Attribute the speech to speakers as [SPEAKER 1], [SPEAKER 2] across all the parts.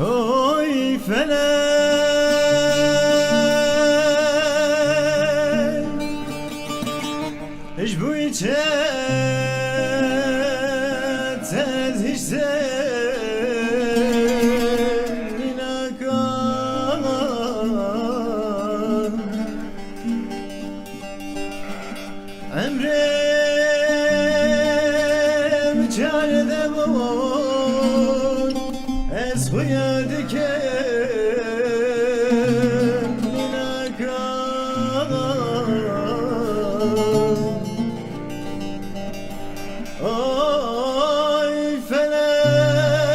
[SPEAKER 1] Oy felek, hiç bu içe tez hiç seninle kalan emrim çarede bul es huyadike oy felek,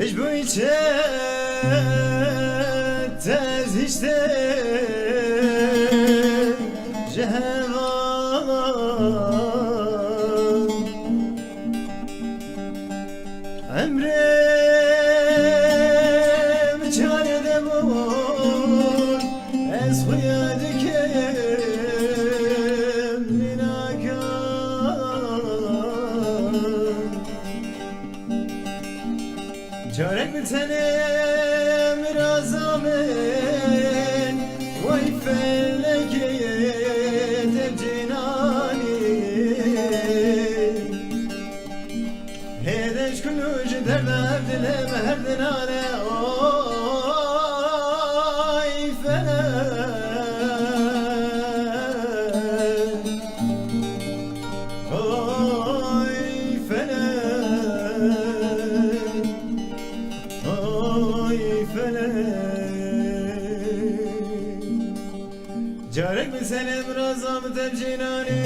[SPEAKER 1] hiç bu içe tez hiç de cehevan emrim çarede bul ez huyadike çarek bir tanem razamen vay feleke tebcinani hedeş kulucu derdem dileme her dinane oy felek oy felek oy felek carek mi senem razam tebcinani